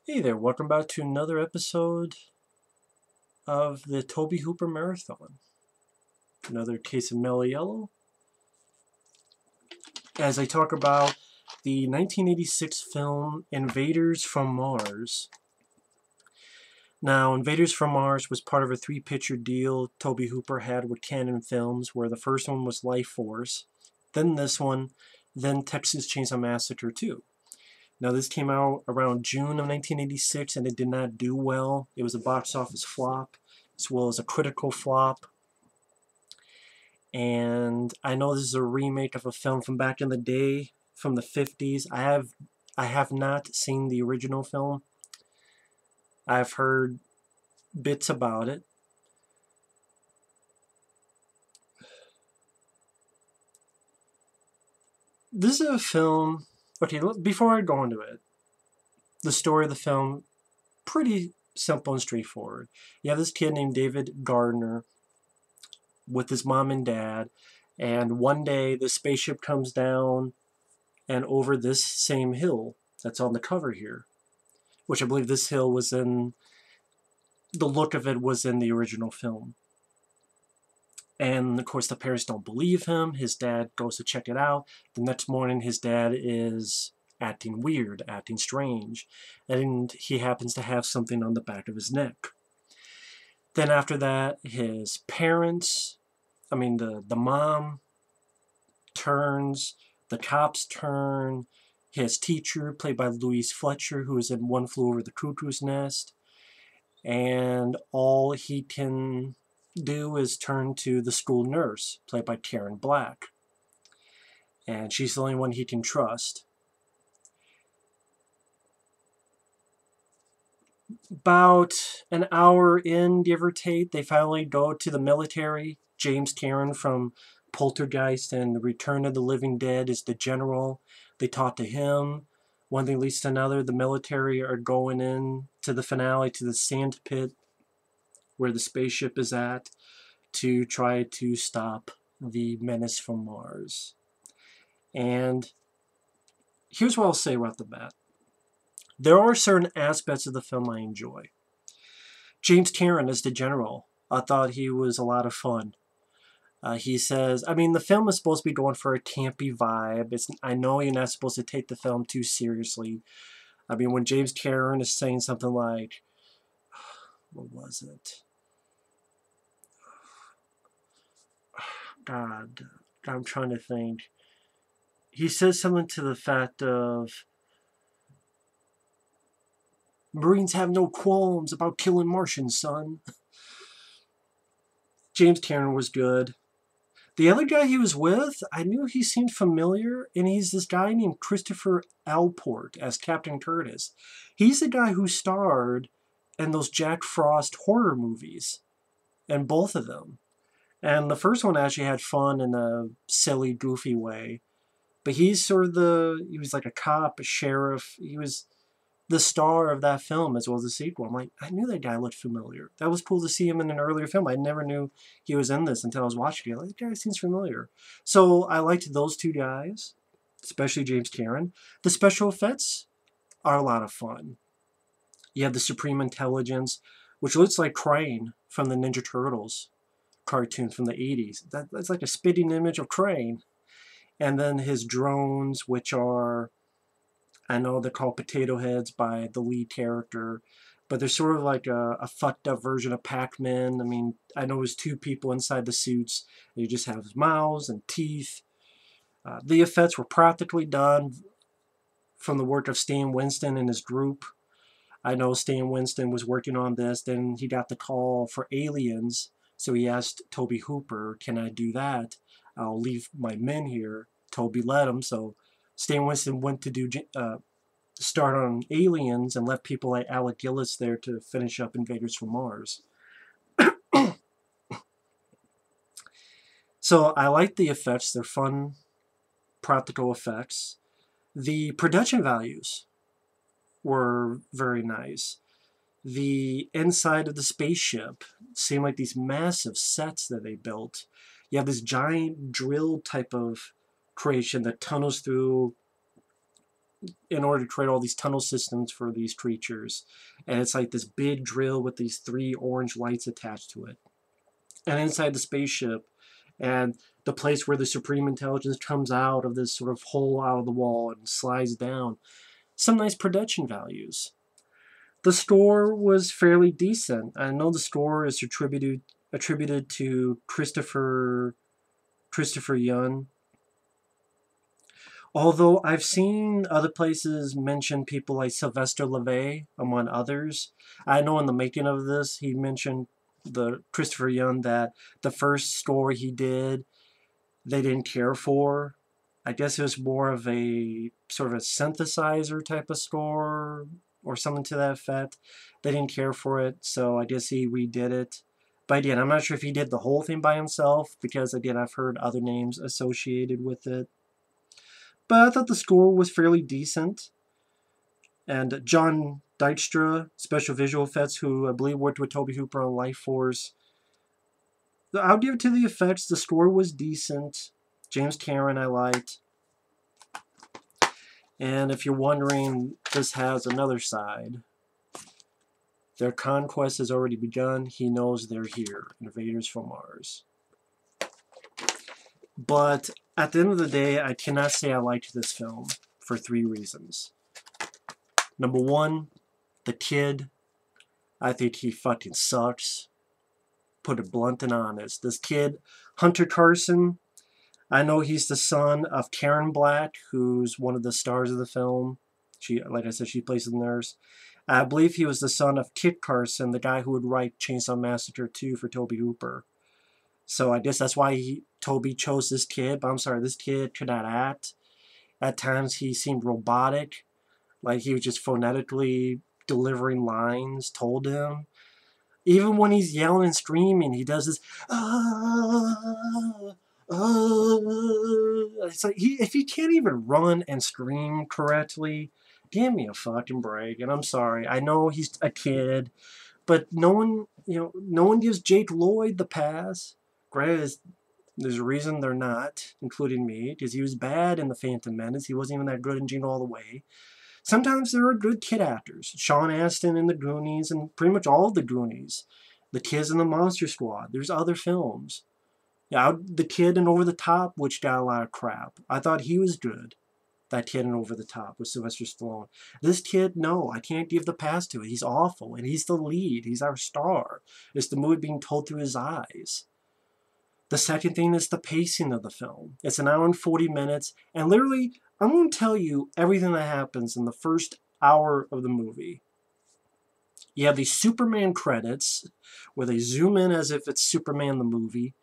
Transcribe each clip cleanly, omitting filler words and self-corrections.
Hey there, welcome back to another episode of the Tobe Hooper Marathon. Another case of Mellow Yellow. As I talk about the 1986 film Invaders from Mars. Now, Invaders from Mars was part of a three-picture deal Tobe Hooper had with Canon Films, where the first one was Life Force, then this one, then Texas Chainsaw Massacre 2. Now, this came out around June of 1986, and it did not do well. It was a box office flop, as well as a critical flop. And I know this is a remake of a film from back in the day, from the 50s. I have not seen the original film. I've heard bits about it. This is a film... Okay, before I go into it, the story of the film, pretty simple and straightforward. You have this kid named David Gardner with his mom and dad, and one day the spaceship comes down and over this same hill that's on the cover here, which I believe this hill was in, the look of it was in the original film. And of course the parents don't believe him. His dad goes to check it out. The next morning his dad is acting weird, acting strange, and he happens to have something on the back of his neck. Then after that, his parents, the mom turns, the cops turn, his teacher, played by Louise Fletcher, who is in One Flew Over the Cuckoo's Nest, and all he can do is turn to the school nurse, played by Karen Black. And she's the only one he can trust. About an hour in, give or take, they finally go to the military. James Karen from Poltergeist and The Return of the Living Dead is the general. They talk to him. One thing leads to another. The military are going in to the finale, to the sand pit where the spaceship is at, to try to stop the menace from Mars. And here's what I'll say right off the bat. There are certain aspects of the film I enjoy. James Karen as the general, I thought he was a lot of fun. He says, the film is supposed to be going for a campy vibe. I know you're not supposed to take the film too seriously. When James Karen is saying something like, what was it? God, I'm trying to think. He says something to the fact of, Marines have no qualms about killing Martians, son. James Karen was good. The other guy he was with, I knew he seemed familiar, and he's this guy named Christopher Alport as Captain Curtis. He's the guy who starred in those Jack Frost horror movies, and both of them. And the first one actually had fun in a silly, goofy way. But he's sort of he was like a cop, a sheriff. He was the star of that film as well as the sequel. I'm like, I knew that guy looked familiar. That was cool to see him in an earlier film. I never knew he was in this until I was watching it. Like, that guy seems familiar. So I liked those two guys, especially James Karen. The special effects are a lot of fun. You have the Supreme Intelligence, which looks like Crane from the Ninja Turtles cartoon from the 80s. That's like a spitting image of Crane. And then his drones, which are, I know they're called potato heads by the lead character, but they're sort of like a fucked up version of Pac-Man. I know there's two people inside the suits. You just have mouths and teeth. The effects were practically done from the work of Stan Winston and his group. I know Stan Winston was working on this. Then he got the call for Aliens, so he asked Tobe Hooper, can I do that? I'll leave my men here. Tobe let him, so Stan Winston went to do start on Aliens and left people like Alec Gillis there to finish up Invaders from Mars. So I like the effects. They're fun, practical effects. The production values were very nice. The inside of the spaceship seemed like these massive sets that they built. You have this giant drill type of creation that tunnels through in order to create all these tunnel systems for these creatures. And it's like this big drill with these 3 orange lights attached to it. And inside the spaceship, and the place where the Supreme Intelligence comes out of this sort of hole out of the wall and slides down. Some nice production values. The score was fairly decent. I know the score is attributed to Christopher Young. Although I've seen other places mention people like Sylvester LeVay, among others. I know in the making of this, he mentioned the Christopher Young that the first score he did, they didn't care for. I guess it was more of a sort of a synthesizer type of score or something to that effect. They didn't care for it, so I guess he redid it. But again, I'm not sure if he did the whole thing by himself, because again, I've heard other names associated with it. But I thought the score was fairly decent. And John Dykstra, special visual effects, who I believe worked with Tobe Hooper on Life Force. I'll give it to the effects. The score was decent. James Cameron I liked. And if you're wondering, this has another side. Their conquest has already begun. He knows they're here. Invaders from Mars. But at the end of the day, I cannot say I liked this film for 3 reasons. Number 1, the kid. I think he fucking sucks. Put it blunt and honest. This kid, Hunter Carson, I know he's the son of Karen Black, who's one of the stars of the film. She, like I said, she plays the nurse. I believe he was the son of Kit Carson, the guy who would write Chainsaw Massacre 2 for Tobe Hooper. So I guess that's why Tobe chose this kid. But I'm sorry, this kid could not act. At times he seemed robotic. Like he was just phonetically delivering lines told him. Even when he's yelling and screaming, he does this, It's like, if he can't even run and scream correctly, give me a fucking break. And I'm sorry, I know he's a kid, but no one gives Jake Lloyd the pass. Granted, there's a reason they're not, including me, because he was bad in The Phantom Menace. He wasn't even that good in Jingle All the Way. Sometimes there are good kid actors. Sean Astin in The Goonies, and pretty much all of The Goonies. The kids in The Monster Squad. There's other films. Yeah, the kid in Over the Top, which got a lot of crap. I thought he was good. That kid in Over the Top with Sylvester Stallone. This kid, no, I can't give the pass to it. He's awful, and he's the lead. He's our star. It's the movie being told through his eyes. The second thing is the pacing of the film. It's an hour and 40 minutes, and literally, I'm going to tell you everything that happens in the first hour of the movie. You have these Superman credits, where they zoom in as if it's Superman the movie.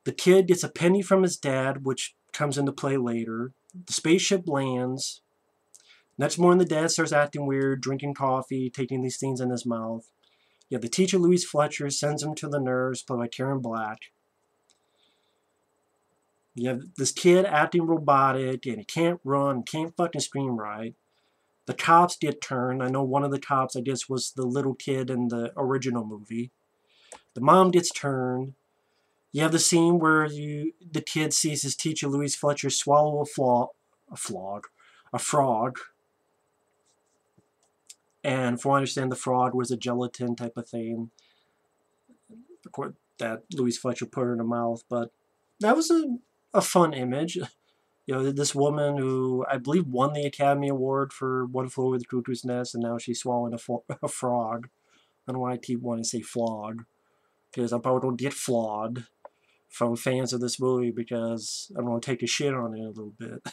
The kid gets a penny from his dad, which comes into play later. The spaceship lands. Next morning, the dad starts acting weird, drinking coffee, taking these things in his mouth. You have the teacher, Louise Fletcher, sends him to the nurse, played by Karen Black. You have this kid acting robotic, and he can't run, can't fucking scream right. The cops get turned. I know one of the cops, I guess, was the little kid in the original movie. The mom gets turned. You have the scene where the kid sees his teacher, Louise Fletcher, swallow a frog. And from what I understand, the frog was a gelatin type of thing that Louise Fletcher put in her mouth. But that was a fun image. This woman who I believe won the Academy Award for One Flew Over the Cuckoo's Nest, and now she's swallowing a frog. I don't know why I keep wanting to say flog, because I probably don't get flogged from fans of this movie because I'm going to take a shit on it a little bit.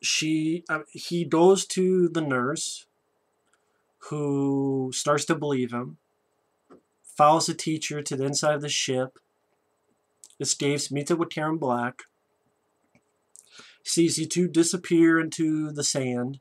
He goes to the nurse, who starts to believe him, follows the teacher to the inside of the ship, escapes, meets up with Karen Black, sees you two disappear into the sand.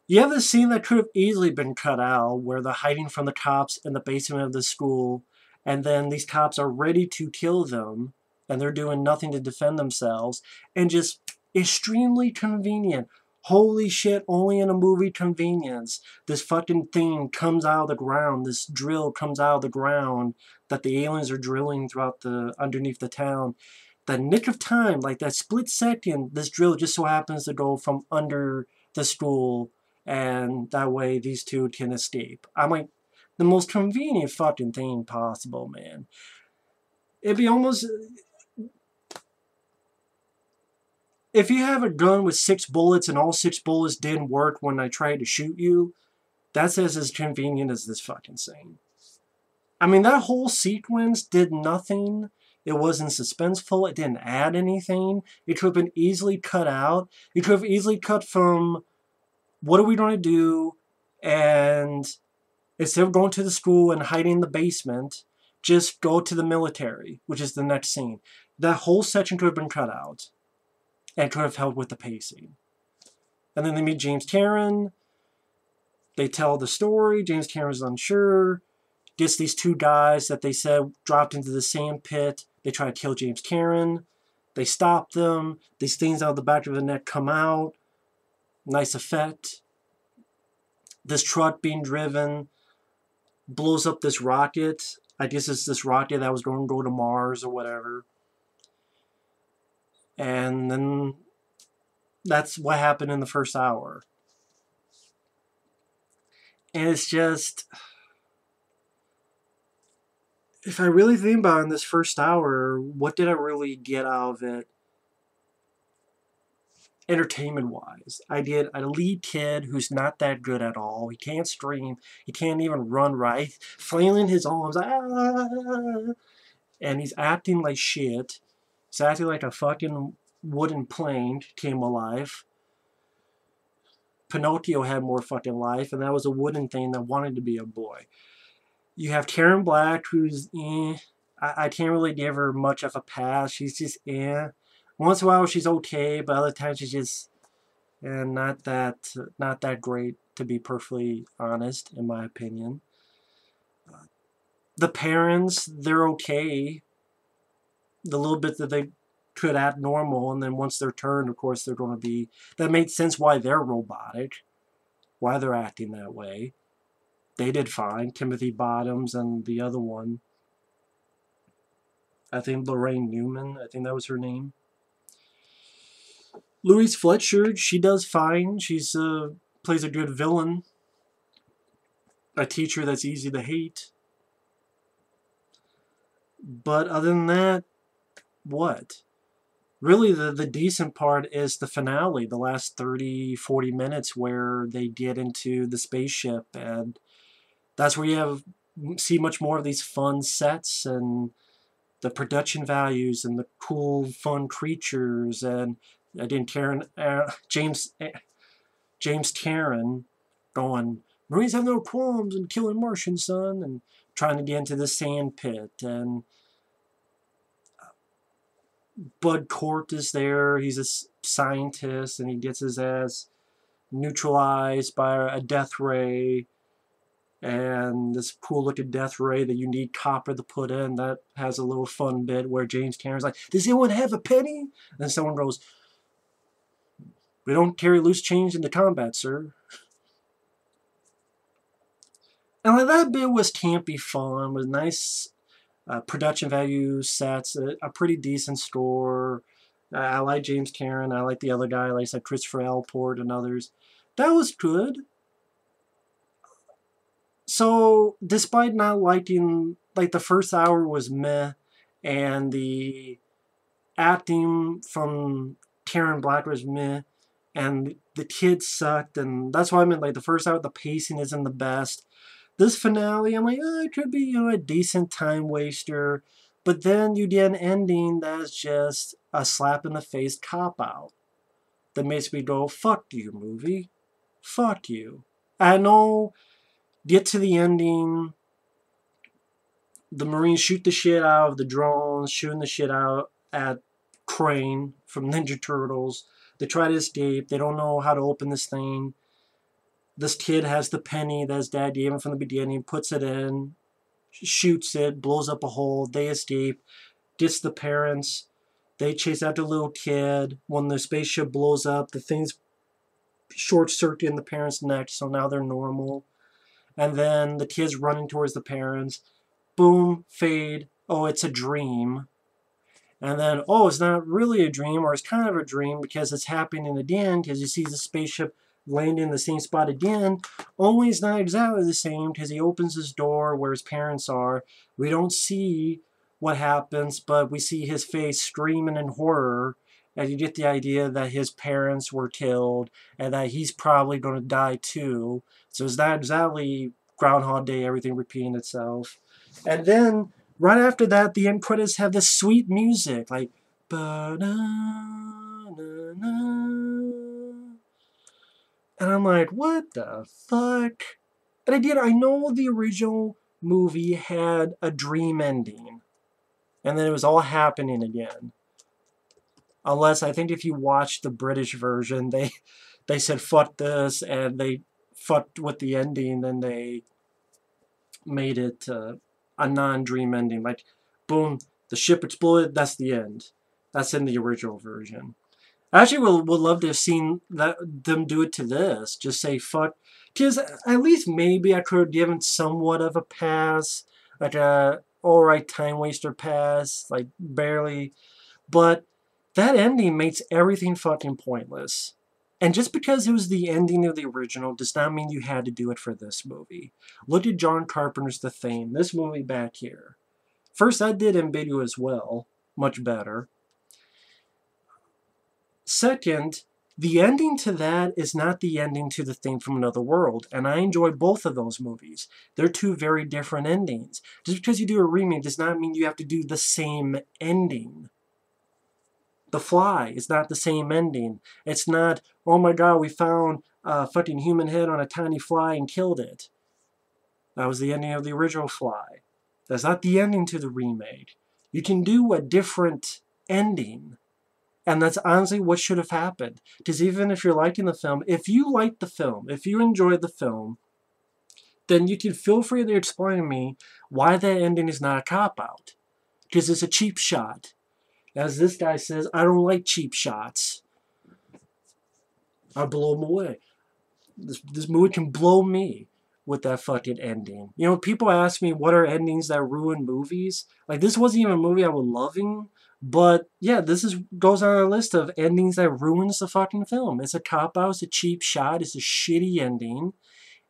You have this scene that could have easily been cut out, where they're hiding from the cops in the basement of the school, and then these cops are ready to kill them, and they're doing nothing to defend themselves, and just extremely convenient. Holy shit, only in a movie convenience. This fucking thing comes out of the ground. This drill comes out of the ground that the aliens are drilling throughout underneath the town. The nick of time, like that split second, this drill just so happens to go from under the school, and that way these two can escape. I'm like, the most convenient fucking thing possible, man. It'd be almost... If you have a gun with 6 bullets and all 6 bullets didn't work when I tried to shoot you, that's as convenient as this fucking thing. I mean, that whole sequence did nothing. It wasn't suspenseful. It didn't add anything. It could have been easily cut out. It could have easily cut from, what are we going to do? And instead of going to the school and hiding in the basement, just go to the military, which is the next scene. That whole section could have been cut out. And could have helped with the pacing. And then they meet James Cameron. They tell the story. James Cameron's unsure. Gets these 2 guys that they said dropped into the sand pit. They try to kill James Cameron. They stop them. These things out of the back of the neck come out. Nice effect. This truck being driven blows up this rocket. I guess it's this rocket that was going to go to Mars or whatever. And then that's what happened in the first hour. And it's just... If I really think about it in this first hour, what did I really get out of it? Entertainment-wise. I did a lead kid who's not that good at all. He can't scream. He can't even run right. Flailing his arms. Ah! And he's acting like shit. He's acting like a fucking wooden plane came alive. Pinocchio had more fucking life, and that was a wooden thing that wanted to be a boy. You have Karen Black, who's I can't really give her much of a pass. She's just Once in a while she's okay, but other times she's just not that great, to be perfectly honest, in my opinion. The parents, they're okay. The little bit that they could act normal, and then once they're turned, of course, they're going to be... That made sense why they're robotic, why they're acting that way. They did fine. Timothy Bottoms and the other one, I think Lorraine Newman, I think that was her name. Louise Fletcher, she does fine. She's plays a good villain. A teacher that's easy to hate. But other than that, what? Really, the decent part is the finale, the last 30, 40 minutes where they get into the spaceship, and that's where you see much more of these fun sets and the production values and the cool, fun creatures. And James Cameron going, Marines have no qualms in killing Martians, son, and trying to get into the sand pit. And Bud Cort is there. He's a scientist, and he gets his ass neutralized by a death ray. And this cool looking death ray that you need copper to put in, that has a little fun bit where James Cameron's like, does anyone have a penny? And someone goes, we don't carry loose change into combat, sir. And like, that bit was campy fun, with nice production value sets, a pretty decent score. I like James Cameron. I like the other guy, like I said, Christopher Alport and others. That was good. So, despite not liking, like, the first hour was meh, and the acting from Karen Black was meh, and the kids sucked, and that's why I meant, like, the first hour, the pacing isn't the best. This finale, I'm like, oh, it could be, a decent time waster, but then you get an ending that's just a slap in the face cop-out that makes me go, fuck you, movie. Fuck you. I know... Get to the ending, the Marines shoot the shit out of the drones, shooting the shit out at Crane from Ninja Turtles. They try to escape. They don't know how to open this thing. This kid has the penny that his dad gave him from the beginning, puts it in, shoots it, blows up a hole. They escape, gets the parents. They chase after the little kid. When the spaceship blows up, the thing's short circuit in the parents' neck, so now they're normal. And then the kid's running towards the parents. Boom, fade. Oh, it's a dream. And then, oh, it's not really a dream, or it's kind of a dream because it's happening again, because he sees the spaceship land in the same spot again. Only it's not exactly the same, because he opens his door where his parents are. We don't see what happens, but we see his face screaming in horror, and you get the idea that his parents were killed, and that he's probably going to die too. So it's not exactly Groundhog Day, everything repeating itself. And then right after that, the end credits have this sweet music, like ba-na-na-na. And I'm like, what the fuck? And again, I know the original movie had a dream ending, and then it was all happening again. Unless, I think if you watch the British version, they said fuck this, and they fucked with the ending, and they made it a non-dream ending. Like, boom, the ship exploded, that's the end. That's in the original version. I actually would love to have seen them do it to this. Just say fuck. Because at least maybe I could have given somewhat of a pass. Like a alright time waster pass. Like, barely. But that ending makes everything fucking pointless. And just because it was the ending of the original does not mean you had to do it for this movie. Look at John Carpenter's The Thing, this movie back here. First, I did Invaders as well, much better. Second, the ending to that is not the ending to The Thing from Another World, and I enjoyed both of those movies. They're two very different endings. Just because you do a remake does not mean you have to do the same ending. The Fly is not the same ending. It's not, oh my god, we found a fucking human head on a tiny fly and killed it. That was the ending of the original Fly. That's not the ending to the remake. You can do a different ending. And that's honestly what should have happened. Because even if you're liking the film, if you like the film, if you enjoyed the film, then you can feel free to explain to me why that ending is not a cop-out. Because it's a cheap shot. As this guy says, I don't like cheap shots. I blow them away. This movie can blow me with that fucking ending. You know, people ask me what are endings that ruin movies. Like, this wasn't even a movie I was loving. But, yeah, goes on our list of endings that ruins the fucking film. It's a cop-out, it's a cheap shot, it's a shitty ending.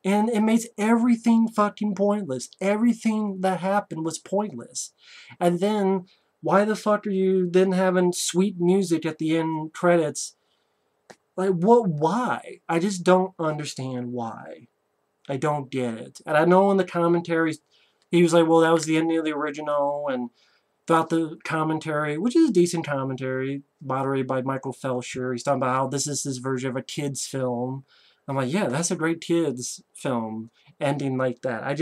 And it makes everything fucking pointless. Everything that happened was pointless. And then, why the fuck are you then having sweet music at the end credits? Like, what? Why? I just don't understand why. I don't get it. And I know in the commentaries, he was like, well, that was the ending of the original, and throughout the commentary, which is a decent commentary, moderated by Michael Felsher, he's talking about how this is his version of a kid's film. I'm like, yeah, that's a great kid's film, ending like that.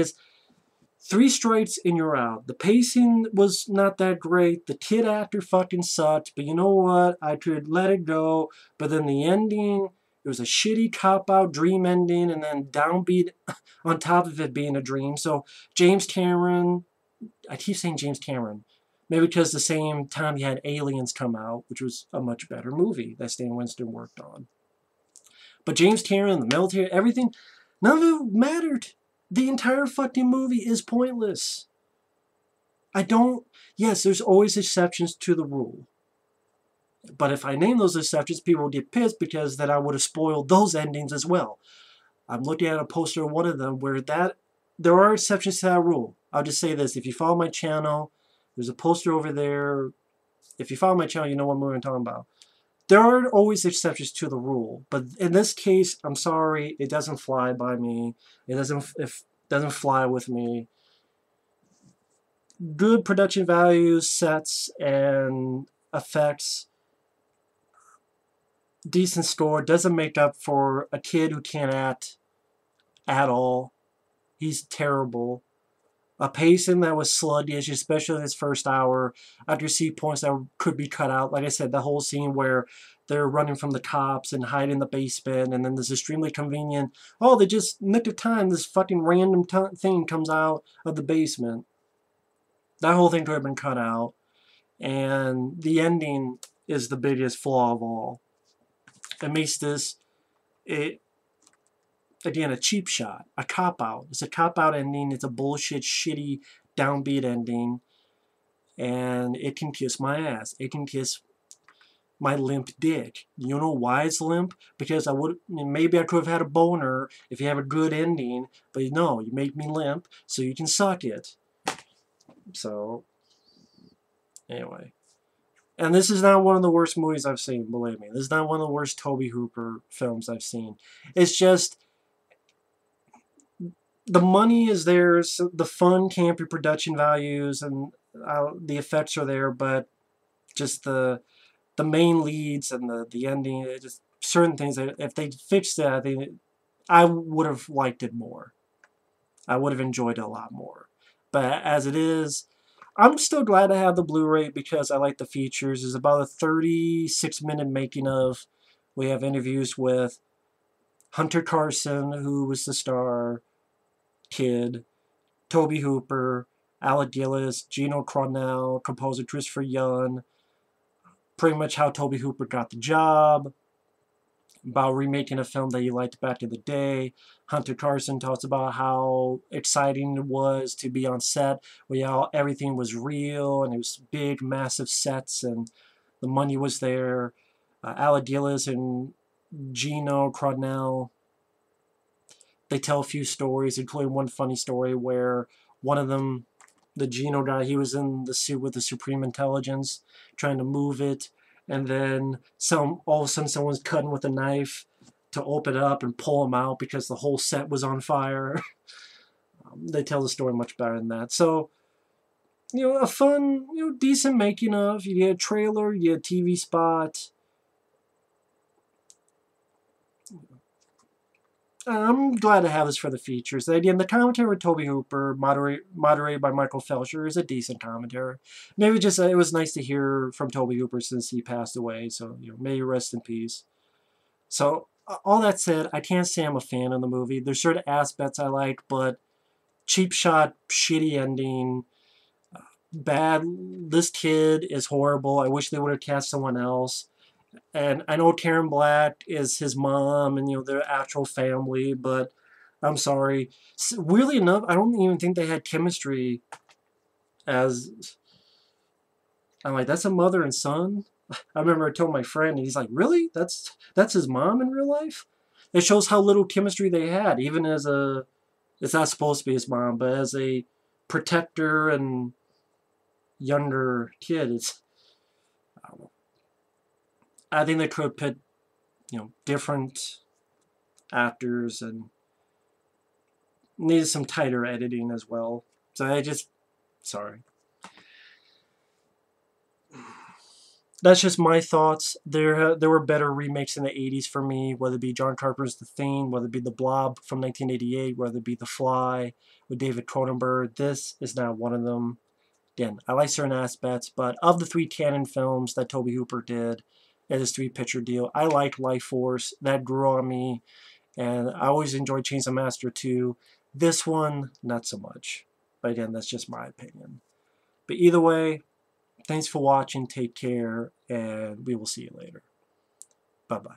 3 strikes and you're out. The pacing was not that great. The kid actor fucking sucked. But you know what? I could let it go. But then the ending, it was a shitty cop-out dream ending, and then downbeat on top of it being a dream. So James Cameron, I keep saying James Cameron. Maybe because the same time he had Aliens come out, which was a much better movie that Stan Winston worked on. But James Cameron, the military, everything, none of it mattered. The entire fucking movie is pointless. Yes, there's always exceptions to the rule. But if I name those exceptions, people will get pissed because then I would have spoiled those endings as well. I'm looking at a poster of one of them where there are exceptions to that rule. I'll just say this. If you follow my channel, there's a poster over there. If you follow my channel, you know what movie I'm talking about. There are always exceptions to the rule, but in this case, I'm sorry, it doesn't fly by me. It doesn't fly with me. Good production values, sets, and effects, decent score, doesn't make up for a kid who can't act at all. He's terrible. A pacing that was sluggish, especially in his first hour. I could see points that could be cut out. Like I said, the whole scene where they're running from the cops and hide in the basement, and then this extremely convenient, oh, they just nicked of time, this fucking random thing comes out of the basement. That whole thing could have been cut out. And the ending is the biggest flaw of all. It makes this it, again, a cheap shot, a cop-out. It's a cop-out ending. It's a bullshit, shitty, downbeat ending. And it can kiss my ass. It can kiss my limp dick. You know why it's limp? Because maybe I could have had a boner if you have a good ending, but no, you make me limp, so you can suck it. So, anyway. And this is not one of the worst movies I've seen, believe me. This is not one of the worst Tobe Hooper films I've seen. It's just, the money is there, so the fun, campy production values, and the effects are there, but just the main leads and the ending, just certain things that if they fixed that, I think I would have liked it more. I would have enjoyed it a lot more. But as it is, I'm still glad to have the Blu-ray because I like the features. It's about a 36-minute making of. We have interviews with Hunter Carson, who was the star kid, Tobe Hooper, Alec Gillis, Gino Cornell, composer Christopher Young, pretty much how Tobe Hooper got the job, about remaking a film that he liked back in the day. Hunter Carson talks about how exciting it was to be on set, where everything was real, and it was big, massive sets, and the money was there. Alec Gillis and Gino Cornell, they tell a few stories, including one funny story where one of them, the Gino guy, he was in the suit with the Supreme Intelligence, trying to move it, and then all of a sudden someone's cutting with a knife to open it up and pull him out because the whole set was on fire. They tell the story much better than that. So, a fun, decent making of. You get a trailer, you get a TV spot. I'm glad to have this for the features. Again, the commentary with Tobe Hooper, moderated by Michael Felcher, is a decent commentary. Maybe just it was nice to hear from Tobe Hooper since he passed away. So, may he rest in peace. So, all that said, I can't say I'm a fan of the movie. There's certain aspects I like, but cheap shot, shitty ending, bad. This kid is horrible. I wish they would have cast someone else. And I know Karen Black is his mom and, their actual family, but I'm sorry. Weirdly enough, I don't even think they had chemistry I'm like, that's a mother and son? I remember I told my friend, and he's like, really? That's his mom in real life? It shows how little chemistry they had, even as it's not supposed to be his mom, but as a protector and younger kid, I don't know. I think they could have put, different actors and needed some tighter editing as well. So sorry. That's just my thoughts. There were better remakes in the 80s for me, whether it be John Carpenter's The Thing, whether it be The Blob from 1988, whether it be The Fly with David Cronenberg. This is not one of them. Again, I like certain aspects, but of the 3 canon films that Tobe Hooper did, at his 3-picture deal, I liked Life Force. That grew on me, and I always enjoyed Chainsaw Massacre 2. This one, not so much. But again, that's just my opinion. But either way, thanks for watching, take care, and we will see you later. Bye-bye.